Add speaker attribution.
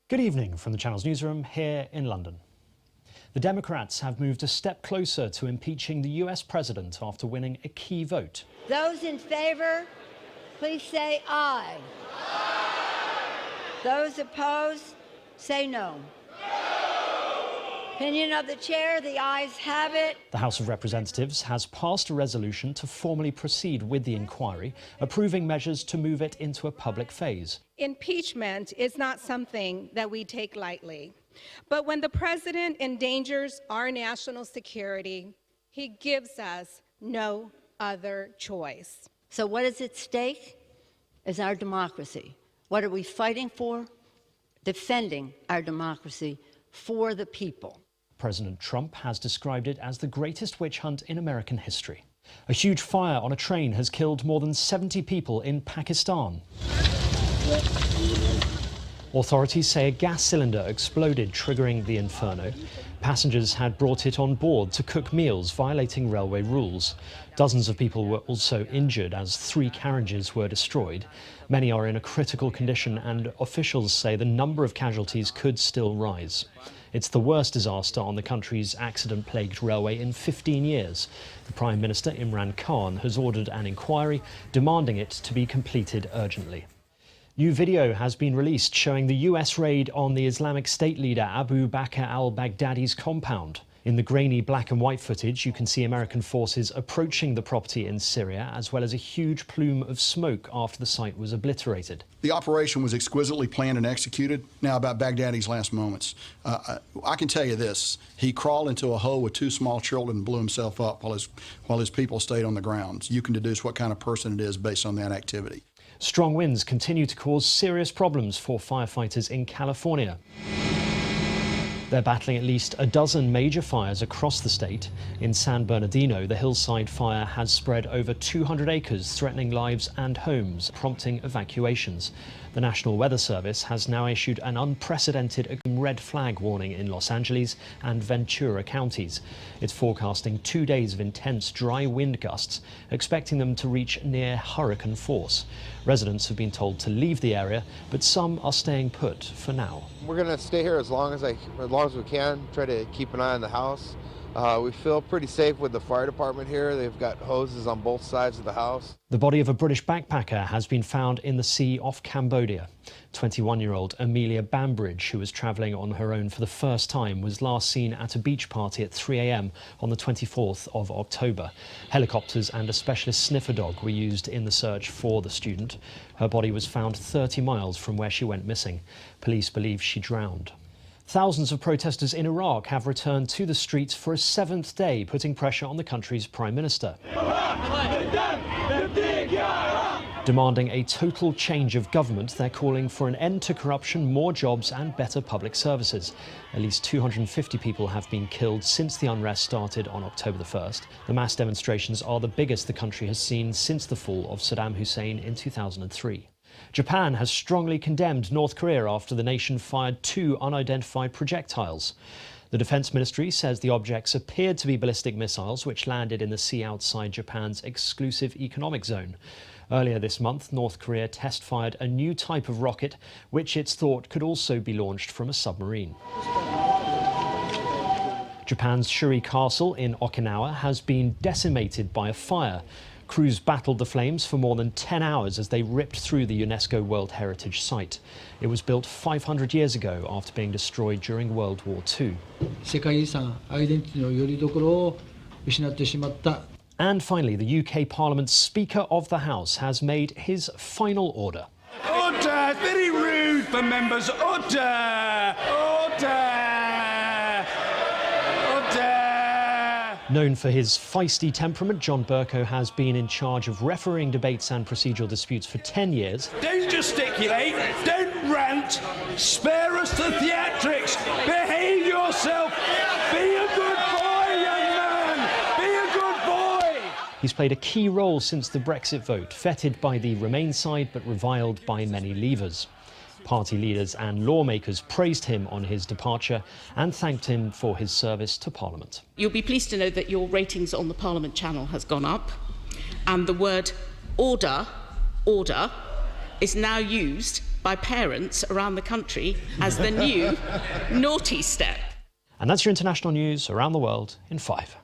Speaker 1: Good evening from the Channel's newsroom here in London. The Democrats have moved a step closer to impeaching the US president after winning a key vote.
Speaker 2: Those in favour, please say aye. Aye. Those opposed, say no. Opinion of the chair, the ayes have it.
Speaker 1: The House of Representatives has passed a resolution to formally proceed with the inquiry, approving measures to move it into a public phase.
Speaker 3: Impeachment is not something that we take lightly. But when the president endangers our national security, he gives us no other choice.
Speaker 2: So what is at stake is our democracy. What are we fighting for? Defending our democracy for the people.
Speaker 1: President Trump has described it as the greatest witch hunt in American history. A huge fire on a train has killed more than 70 people in Pakistan. Authorities say a gas cylinder exploded, triggering the inferno. Passengers had brought it on board to cook meals, violating railway rules. Dozens of people were also injured as 3 carriages were destroyed. Many are in a critical condition, and officials say the number of casualties could still rise. It's the worst disaster on the country's accident-plagued railway in 15 years. The Prime Minister, Imran Khan, has ordered an inquiry, demanding it to be completed urgently. New video has been released showing the US raid on the Islamic State leader Abu Bakr al-Baghdadi's compound. In the grainy black and white footage, you can see American forces approaching the property in Syria, as well as a huge plume of smoke after the site was obliterated.
Speaker 4: The operation was exquisitely planned and executed. Now about Baghdadi's last moments. I can tell you this, he crawled into a hole with 2 small children and blew himself up while his people stayed on the ground. You can deduce what kind of person it is based on that activity.
Speaker 1: Strong winds continue to cause serious problems for firefighters in California. They're battling at least a dozen major fires across the state. In San Bernardino, the hillside fire has spread over 200 acres, threatening lives and homes, prompting evacuations. The National Weather Service has now issued an unprecedented red flag warning in Los Angeles and Ventura counties. It's forecasting 2 days of intense dry wind gusts, expecting them to reach near hurricane force. Residents have been told to leave the area, but some are staying put for now.
Speaker 5: We're going to stay here as long as we can, try to keep an eye on the house. We feel pretty safe with the fire department here. They've got hoses on both sides of the house.
Speaker 1: The body of a British backpacker has been found in the sea off Cambodia. 21-year-old Amelia Bambridge, who was travelling on her own for the first time, was last seen at a beach party at 3 a.m. on the 24th of October. Helicopters and a specialist sniffer dog were used in the search for the student. Her body was found 30 miles from where she went missing. Police believe she drowned. Thousands of protesters in Iraq have returned to the streets for a 7th day, putting pressure on the country's prime minister, demanding a total change of government. They're calling for an end to corruption, more jobs and better public services. At least 250 people have been killed since the unrest started on October the 1st. The mass demonstrations are the biggest the country has seen since the fall of Saddam Hussein in 2003. Japan has strongly condemned North Korea after the nation fired 2 unidentified projectiles. The Defense Ministry says the objects appeared to be ballistic missiles which landed in the sea outside Japan's exclusive economic zone. Earlier this month, North Korea test-fired a new type of rocket which it's thought could also be launched from a submarine. Japan's Shuri Castle in Okinawa has been decimated by a fire. Crews battled the flames for more than 10 hours as they ripped through the UNESCO World Heritage Site. It was built 500 years ago after being destroyed during World War II. And finally, the UK Parliament's Speaker of the House has made his final order.
Speaker 6: Order! Very rude for members. Order! Order!
Speaker 1: Known for his feisty temperament, John Bercow has been in charge of refereeing debates and procedural disputes for 10 years.
Speaker 6: Don't gesticulate, don't rant, spare us the theatrics, behave yourself, be a good boy, young man, be a good boy!
Speaker 1: He's played a key role since the Brexit vote, feted by the Remain side but reviled by many Leavers. Party leaders and lawmakers praised him on his departure and thanked him for his service to Parliament.
Speaker 7: You'll be pleased to know that your ratings on the Parliament channel has gone up, and the word order is now used by parents around the country as the new naughty step.
Speaker 1: And that's your international news around the world in 5.